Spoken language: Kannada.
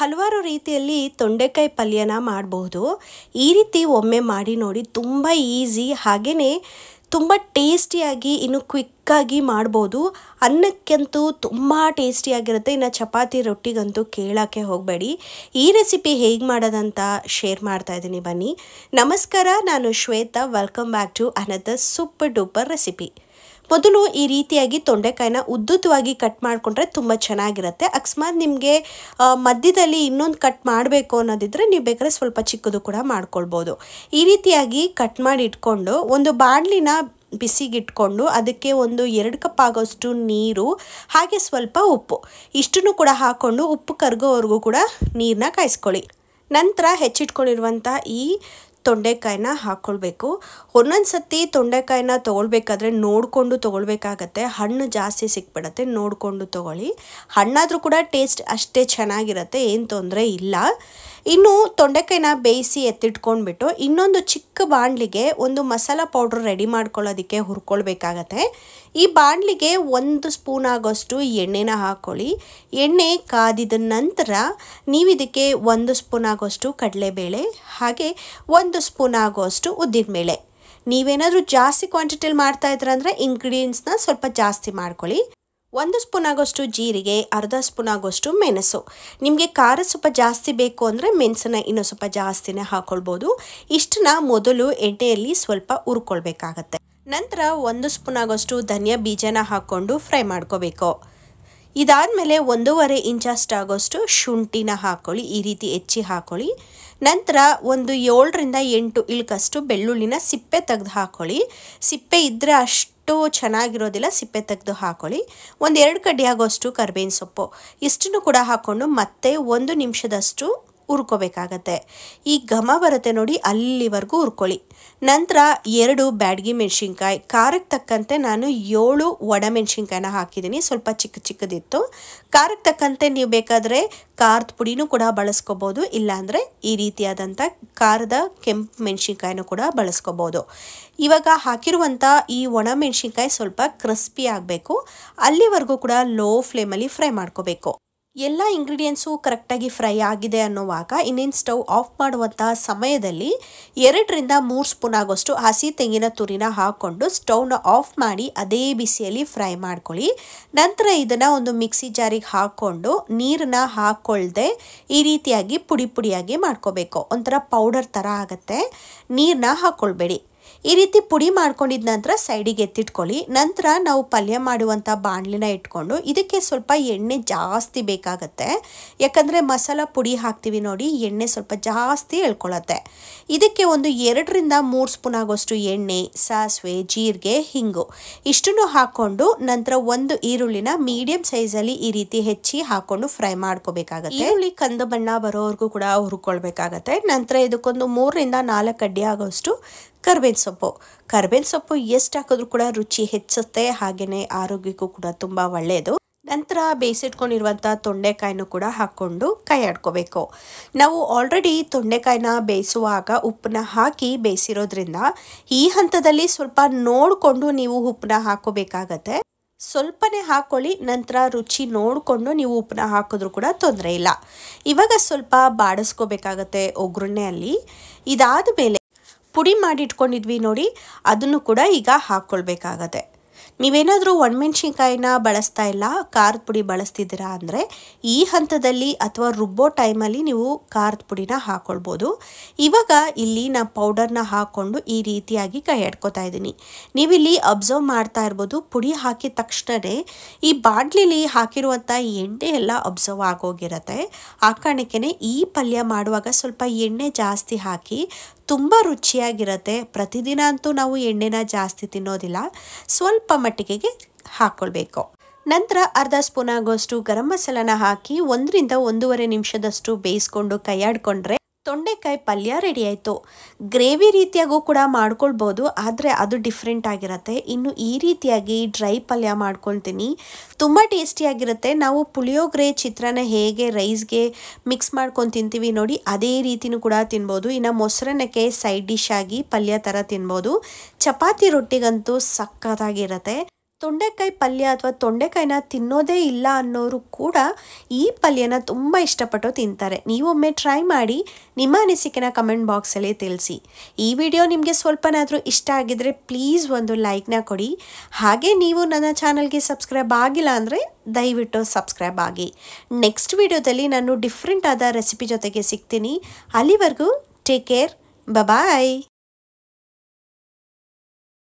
ಹಲವಾರು ರೀತಿಯಲ್ಲಿ ತೊಂಡೆಕಾಯಿ ಪಲ್ಯನ ಮಾಡಬಹುದು. ಈ ರೀತಿ ಒಮ್ಮೆ ಮಾಡಿ ನೋಡಿ, ತುಂಬ ಈಸಿ, ಹಾಗೆಯೇ ತುಂಬ ಟೇಸ್ಟಿಯಾಗಿ ಇನ್ನು ಕ್ವಿಕ್ಕಾಗಿ ಮಾಡ್ಬೋದು. ಅನ್ನಕ್ಕಂತೂ ತುಂಬ ಟೇಸ್ಟಿಯಾಗಿರುತ್ತೆ, ಇನ್ನು ಚಪಾತಿ ರೊಟ್ಟಿಗಂತೂ ಕೇಳೋಕ್ಕೆ ಹೋಗಬೇಡಿ. ಈ ರೆಸಿಪಿ ಹೇಗೆ ಮಾಡೋದಂತ ಶೇರ್ ಮಾಡ್ತಾ ಇದ್ದೀನಿ, ಬನ್ನಿ. ನಮಸ್ಕಾರ, ನಾನು Shweta. Welcome back to another super duper recipe. ಮೊದಲು ಈ ರೀತಿಯಾಗಿ ತೊಂಡೆಕಾಯಿನ ಉದ್ದುದ್ದವಾಗಿ ಕಟ್ ಮಾಡಿಕೊಂಡ್ರೆ ತುಂಬ ಚೆನ್ನಾಗಿರುತ್ತೆ. ಅಕಸ್ಮಾತ್ ನಿಮಗೆ ಮಧ್ಯದಲ್ಲಿ ಇನ್ನೊಂದು ಕಟ್ ಮಾಡಬೇಕು ಅನ್ನೋದಿದ್ರೆ ನೀವು ಬೇಕಾದ್ರೆ ಸ್ವಲ್ಪ ಚಿಕ್ಕದು ಕೂಡ ಮಾಡ್ಕೊಳ್ಬೋದು. ಈ ರೀತಿಯಾಗಿ ಕಟ್ ಮಾಡಿ ಇಟ್ಕೊಂಡು ಒಂದು ಬಾಣಲಿನ ಬಿಸಿಗಿಟ್ಕೊಂಡು ಅದಕ್ಕೆ ಒಂದು 2 ಕಪ್ ಆಗೋಷ್ಟು ನೀರು ಹಾಗೆ ಸ್ವಲ್ಪ ಉಪ್ಪು ಇಷ್ಟನ್ನು ಕೂಡ ಹಾಕ್ಕೊಂಡು ಉಪ್ಪು ಕರಗೋವರೆಗೂ ಕೂಡ ನೀರನ್ನ ಕಾಯಿಸ್ಕೊಳ್ಳಿ. ನಂತರ ಹೆಚ್ಚಿಟ್ಕೊಂಡಿರುವಂಥ ಈ ತೊಂಡೆಕಾಯಿನ ಹಾಕ್ಕೊಳ್ಬೇಕು. ಒಂದೊಂದು ಸತಿ ತೊಂಡೆಕಾಯಿನ ತೊಗೊಳ್ಬೇಕಾದ್ರೆ ನೋಡಿಕೊಂಡು ತೊಗೊಳ್ಬೇಕಾಗತ್ತೆ. ಹಣ್ಣು ಜಾಸ್ತಿ ಸಿಕ್ಬಿಡತ್ತೆ, ನೋಡಿಕೊಂಡು ತೊಗೊಳ್ಳಿ. ಹಣ್ಣಾದರೂ ಕೂಡ ಟೇಸ್ಟ್ ಅಷ್ಟೇ ಚೆನ್ನಾಗಿರುತ್ತೆ, ಏನು ತೊಂದರೆ ಇಲ್ಲ. ಇನ್ನು ತೊಂಡೆಕಾಯಿನ ಬೇಯಿಸಿ ಎತ್ತಿಟ್ಕೊಂಡ್ಬಿಟ್ಟು ಇನ್ನೊಂದು ಚಿಕ್ಕ ಬಾಣಲಿಗೆ ಒಂದು ಮಸಾಲ ಪೌಡ್ರ್ ರೆಡಿ ಮಾಡ್ಕೊಳ್ಳೋದಕ್ಕೆ ಹುರ್ಕೊಳ್ಬೇಕಾಗತ್ತೆ. ಈ ಬಾಣಲಿಗೆ 1 ಸ್ಪೂನ್ ಆಗೋಷ್ಟು ಎಣ್ಣೆನ ಹಾಕ್ಕೊಳ್ಳಿ. ಎಣ್ಣೆ ಕಾದಿದ ನಂತರ ನೀವು ಇದಕ್ಕೆ 1 ಸ್ಪೂನ್ ಆಗೋಷ್ಟು ಕಡಲೆಬೇಳೆ ಹಾಗೆ 1 ಸ್ಪೂನ್ ಆಗೋಷ್ಟು ಉದ್ದಿನಬೇಳೆ. ನೀವೇನಾದರೂ ಜಾಸ್ತಿ ಕ್ವಾಂಟಿಟಿಯಲ್ಲಿ ಮಾಡ್ತಾ ಇದ್ದೀರ ಅಂದರೆ ಇಂಗ್ರೀಡಿಯೆಂಟ್ಸ್ನ ಸ್ವಲ್ಪ ಜಾಸ್ತಿ ಮಾಡ್ಕೊಳ್ಳಿ. 1 ಸ್ಪೂನ್ ಆಗೋಷ್ಟು ಜೀರಿಗೆ, ಅರ್ಧ ಸ್ಪೂನ್ ಆಗೋಷ್ಟು ಮೆಣಸು. ನಿಮಗೆ ಖಾರ ಸ್ವಲ್ಪ ಜಾಸ್ತಿ ಬೇಕು ಅಂದರೆ ಮೆಣಸನ್ನ ಇನ್ನೂ ಸ್ವಲ್ಪ ಜಾಸ್ತಿನೇ ಹಾಕ್ಕೊಳ್ಬೋದು. ಇಷ್ಟನ್ನ ಮೊದಲು ಎಣ್ಣೆಯಲ್ಲಿ ಸ್ವಲ್ಪ ಹುರ್ಕೊಳ್ಬೇಕಾಗತ್ತೆ. ನಂತರ 1 ಸ್ಪೂನ್ ಆಗೋಷ್ಟು ಧನಿಯಾ ಬೀಜನ ಹಾಕ್ಕೊಂಡು ಫ್ರೈ ಮಾಡ್ಕೋಬೇಕು. ಇದಾದಮೇಲೆ 1.5 ಇಂಚಷ್ಟು ಆಗೋಷ್ಟು ಶುಂಠಿನ ಹಾಕ್ಕೊಳ್ಳಿ, ಈ ರೀತಿ ಹೆಚ್ಚಿ ಹಾಕ್ಕೊಳ್ಳಿ. ನಂತರ ಒಂದು 7ರಿಂದ 8 ಇಳ್ಕಷ್ಟು ಬೆಳ್ಳುಳ್ಳಿನ ಸಿಪ್ಪೆ ತೆಗೆದು ಹಾಕ್ಕೊಳ್ಳಿ. ಸಿಪ್ಪೆ ಇದ್ದರೆ ಅಷ್ಟು ಚೆನ್ನಾಗಿರೋದಿಲ್ಲ, ಸಿಪ್ಪೆ ತೆಗೆದು ಹಾಕ್ಕೊಳ್ಳಿ. 1-2 ಕಡ್ಡಿ ಆಗೋಷ್ಟು ಕರಿಬೇವಿನ ಸೊಪ್ಪು ಇಷ್ಟನ್ನು ಕೂಡ ಹಾಕ್ಕೊಂಡು ಮತ್ತೆ 1 ನಿಮಿಷದಷ್ಟು ಹುರ್ಕೋಬೇಕಾಗತ್ತೆ. ಈ ಘಮ ಬರುತ್ತೆ ನೋಡಿ, ಅಲ್ಲಿವರೆಗೂ ಹುರ್ಕೊಳ್ಳಿ. ನಂತರ 2 ಬ್ಯಾಡಗಿ ಮೆಣಸಿನ್ಕಾಯಿ, ಖಾರಕ್ಕೆ ತಕ್ಕಂತೆ ನಾನು 7 ಒಣಮೆಣಸಿನ್ಕಾಯಿನ ಹಾಕಿದ್ದೀನಿ. ಸ್ವಲ್ಪ ಚಿಕ್ಕದಿತ್ತು. ಖಾರಕ್ಕೆ ತಕ್ಕಂತೆ ನೀವು ಬೇಕಾದರೆ ಖಾರದ ಪುಡಿನೂ ಕೂಡ ಬಳಸ್ಕೋಬೋದು, ಇಲ್ಲಾಂದರೆ ಈ ರೀತಿಯಾದಂಥ ಖಾರದ ಕೆಂಪು ಮೆಣಸಿನ್ಕಾಯಿನೂ ಕೂಡ ಬಳಸ್ಕೋಬೋದು. ಇವಾಗ ಹಾಕಿರುವಂಥ ಈ ಒಣಮೆಣಸಿನ್ಕಾಯಿ ಸ್ವಲ್ಪ ಕ್ರಿಸ್ಪಿ ಆಗಬೇಕು, ಅಲ್ಲಿವರೆಗೂ ಕೂಡ ಲೋ ಫ್ಲೇಮಲ್ಲಿ ಫ್ರೈ ಮಾಡ್ಕೋಬೇಕು. ಎಲ್ಲ ಇಂಗ್ರೀಡಿಯೆಂಟ್ಸು ಕರೆಕ್ಟಾಗಿ ಫ್ರೈ ಆಗಿದೆ ಅನ್ನೋವಾಗ ಇನ್ನೇನು ಸ್ಟವ್ ಆಫ್ ಮಾಡುವಂಥ ಸಮಯದಲ್ಲಿ 2ರಿಂದ 3 ಸ್ಪೂನ್ ಆಗೋಷ್ಟು ಹಸಿ ತೆಂಗಿನ ತುರಿನ ಹಾಕ್ಕೊಂಡು ಸ್ಟವ್ನ ಆಫ್ ಮಾಡಿ ಅದೇ ಬಿಸಿಯಲ್ಲಿ ಫ್ರೈ ಮಾಡ್ಕೊಳ್ಳಿ. ನಂತರ ಇದನ್ನು ಒಂದು ಮಿಕ್ಸಿ ಜಾರಿಗೆ ಹಾಕ್ಕೊಂಡು ನೀರನ್ನ ಹಾಕ್ಕೊಳ್ದೆ ಈ ರೀತಿಯಾಗಿ ಪುಡಿಯಾಗಿ ಮಾಡ್ಕೋಬೇಕು. ಒಂಥರ ಪೌಡರ್ ಥರ ಆಗುತ್ತೆ. ನೀರನ್ನ ಹಾಕ್ಕೊಳ್ಬೇಡಿ. ಈ ರೀತಿ ಪುಡಿ ಮಾಡ್ಕೊಂಡಿದ ನಂತರ ಸೈಡಿಗೆ ಎತ್ತಿಟ್ಕೊಳ್ಳಿ. ನಂತರ ನಾವು ಪಲ್ಯ ಮಾಡುವಂಥ ಬಾಣಲಿನ ಇಟ್ಕೊಂಡು ಇದಕ್ಕೆ ಸ್ವಲ್ಪ ಎಣ್ಣೆ ಜಾಸ್ತಿ ಬೇಕಾಗತ್ತೆ. ಯಾಕಂದರೆ ಮಸಾಲ ಪುಡಿ ಹಾಕ್ತೀವಿ ನೋಡಿ, ಎಣ್ಣೆ ಸ್ವಲ್ಪ ಜಾಸ್ತಿ ಎಳ್ಕೊಳ್ಳುತ್ತೆ. ಇದಕ್ಕೆ ಒಂದು 2ರಿಂದ 3 ಸ್ಪೂನ್ ಆಗೋಷ್ಟು ಎಣ್ಣೆ, ಸಾಸಿವೆ, ಜೀರಿಗೆ, ಹಿಂಗು ಇಷ್ಟನ್ನು ಹಾಕ್ಕೊಂಡು ನಂತರ 1 ಈರುಳ್ಳಿನ ಮೀಡಿಯಂ ಸೈಜಲ್ಲಿ ಈ ರೀತಿ ಹೆಚ್ಚಿ ಹಾಕ್ಕೊಂಡು ಫ್ರೈ ಮಾಡ್ಕೋಬೇಕಾಗತ್ತೆ. ಈರುಳ್ಳಿ ಕಂದು ಬಣ್ಣ ಬರೋವರೆಗೂ ಕೂಡ ಹುರ್ಕೊಳ್ಬೇಕಾಗತ್ತೆ. ನಂತರ ಇದಕ್ಕೊಂದು 3ರಿಂದ 4 ಕಡ್ಡಿ ಆಗೋಷ್ಟು ಕರ್ಬೇವಿನ ಸೊಪ್ಪು ಎಷ್ಟು ಹಾಕಿದ್ರೂ ಕೂಡ ರುಚಿ ಹೆಚ್ಚುತ್ತೆ, ಹಾಗೆಯೇ ಆರೋಗ್ಯಕ್ಕೂ ಕೂಡ ತುಂಬ ಒಳ್ಳೆಯದು. ನಂತರ ಬೇಯಿಸಿಟ್ಕೊಂಡಿರುವಂಥ ತೊಂಡೆಕಾಯಿನೂ ಕೂಡ ಹಾಕ್ಕೊಂಡು ಕೈ ಆಡ್ಕೋಬೇಕು. ನಾವು ಆಲ್ರೆಡಿ ತೊಂಡೆಕಾಯಿನ ಬೇಯಿಸುವಾಗ ಉಪ್ಪನ್ನ ಹಾಕಿ ಬೇಯಿಸಿರೋದ್ರಿಂದ ಈ ಹಂತದಲ್ಲಿ ಸ್ವಲ್ಪ ನೋಡಿಕೊಂಡು ನೀವು ಉಪ್ಪನ್ನ ಹಾಕೋಬೇಕಾಗತ್ತೆ. ಸ್ವಲ್ಪನೇ ಹಾಕ್ಕೊಳ್ಳಿ, ನಂತರ ರುಚಿ ನೋಡಿಕೊಂಡು ನೀವು ಉಪ್ಪನ್ನ ಹಾಕಿದ್ರೂ ಕೂಡ ತೊಂದರೆ ಇಲ್ಲ. ಇವಾಗ ಸ್ವಲ್ಪ ಬಾಡಿಸ್ಕೋಬೇಕಾಗತ್ತೆ ಒಗ್ಗರಣೆಯಲ್ಲಿ. ಇದಾದ ಮೇಲೆ ಪುಡಿ ಮಾಡಿ ಇಟ್ಕೊಂಡಿದ್ವಿ ನೋಡಿ, ಅದನ್ನು ಕೂಡ ಈಗ ಹಾಕ್ಕೊಳ್ಬೇಕಾಗತ್ತೆ. ನೀವೇನಾದರೂ ಒಣಮೆಣ್ಸಿನ್ಕಾಯಿನ ಬಳಸ್ತಾ ಇಲ್ಲ, ಖಾರದ ಪುಡಿ ಬಳಸ್ತಿದ್ದೀರಾ ಅಂದರೆ ಈ ಹಂತದಲ್ಲಿ ಅಥವಾ ರುಬ್ಬೋ ಟೈಮಲ್ಲಿ ನೀವು ಖಾರದ ಪುಡಿನ ಹಾಕ್ಕೊಳ್ಬೋದು. ಇವಾಗ ಇಲ್ಲಿ ನಾನು ಪೌಡರ್ನ ಹಾಕ್ಕೊಂಡು ಈ ರೀತಿಯಾಗಿ ಕೈ ಆಡ್ಕೋತಾ ಇದ್ದೀನಿ. ನೀವಿಲ್ಲಿ ಅಬ್ಸರ್ವ್ ಮಾಡ್ತಾ ಇರ್ಬೋದು, ಪುಡಿ ಹಾಕಿದ ತಕ್ಷಣವೇ ಈ ಬಾಣಲಿಲಿ ಹಾಕಿರುವಂಥ ಎಣ್ಣೆ ಎಲ್ಲ ಅಬ್ಸರ್ವ್ ಆಗೋಗಿರುತ್ತೆ. ಆ ಕಾರಣಕ್ಕೇ ಈ ಪಲ್ಯ ಮಾಡುವಾಗ ಸ್ವಲ್ಪ ಎಣ್ಣೆ ಜಾಸ್ತಿ ಹಾಕಿ, ತುಂಬ ರುಚಿಯಾಗಿರುತ್ತೆ. ಪ್ರತಿದಿನ ಅಂತೂ ನಾವು ಎಣ್ಣೆನ ಜಾಸ್ತಿ ತಿನ್ನೋದಿಲ್ಲ, ಸ್ವಲ್ಪ ಮಟ್ಟಿಗೆ ಹಾಕ್ಕೊಳ್ಬೇಕು. ನಂತರ ಅರ್ಧ ಸ್ಪೂನ್ ಆಗೋಷ್ಟು ಗರಂ ಮಸಾಲಾನ ಹಾಕಿ 1ರಿಂದ 1.5 ನಿಮಿಷದಷ್ಟು ಬೇಯಿಸ್ಕೊಂಡು ಕೈಯಾಡ್ಕೊಂಡ್ರೆ ತೊಂಡೆಕಾಯಿ ಪಲ್ಯ ರೆಡಿ ಆಯಿತು. ಗ್ರೇವಿ ರೀತಿಯಾಗೂ ಕೂಡ ಮಾಡ್ಕೊಳ್ಬೋದು, ಆದರೆ ಅದು ಡಿಫ್ರೆಂಟ್ ಆಗಿರುತ್ತೆ. ಇನ್ನು ಈ ರೀತಿಯಾಗಿ ಡ್ರೈ ಪಲ್ಯ ಮಾಡ್ಕೊಳ್ತೀನಿ, ತುಂಬ ಟೇಸ್ಟಿಯಾಗಿರುತ್ತೆ. ನಾವು ಪುಳಿಯೋಗರೆ, ಚಿತ್ರಾನ್ನ ಹೇಗೆ ರೈಸ್ಗೆ ಮಿಕ್ಸ್ ಮಾಡ್ಕೊಂಡು ತಿಂತೀವಿ ನೋಡಿ, ಅದೇ ರೀತಿನೂ ಕೂಡ ತಿನ್ಬೋದು. ಇನ್ನು ಮೊಸರನ್ನಕ್ಕೆ ಸೈಡ್ ಡಿಶ್ ಆಗಿ ಪಲ್ಯ ಥರ ತಿನ್ಬೋದು. ಚಪಾತಿ ರೊಟ್ಟಿಗಂತೂ ಸಕ್ಕತ್ತಾಗಿರುತ್ತೆ. ತೊಂಡೆಕಾಯಿ ಪಲ್ಯ ಅಥವಾ ತೊಂಡೆಕಾಯಿನ ತಿನ್ನೋದೇ ಇಲ್ಲ ಅನ್ನೋರು ಕೂಡ ಈ ಪಲ್ಯನ ತುಂಬ ಇಷ್ಟಪಟ್ಟು ತಿಂತಾರೆ. ನೀವೊಮ್ಮೆ ಟ್ರೈ ಮಾಡಿ ನಿಮ್ಮ ಅನಿಸಿಕೆನ ಕಮೆಂಟ್ ಬಾಕ್ಸಲ್ಲಿ ತಿಳಿಸಿ. ಈ ವಿಡಿಯೋ ನಿಮಗೆ ಸ್ವಲ್ಪನಾದರೂ ಇಷ್ಟ ಆಗಿದ್ರೆ ಪ್ಲೀಸ್ ಒಂದು ಲೈಕ್ನ ಕೊಡಿ. ಹಾಗೆ ನೀವು ನನ್ನ ಚಾನಲ್ಗೆ ಸಬ್ಸ್ಕ್ರೈಬ್ ಆಗಿಲ್ಲ ಅಂದರೆ ದಯವಿಟ್ಟು ಸಬ್ಸ್ಕ್ರೈಬ್ ಆಗಿ. ನೆಕ್ಸ್ಟ್ ವಿಡಿಯೋದಲ್ಲಿ ನಾನು ಡಿಫ್ರೆಂಟ್ ಆದ ರೆಸಿಪಿ ಜೊತೆಗೆ ಸಿಗ್ತೀನಿ. ಅಲ್ಲಿವರೆಗೂ ಟೇಕ್ ಕೇರ್, ಬಾಯ್.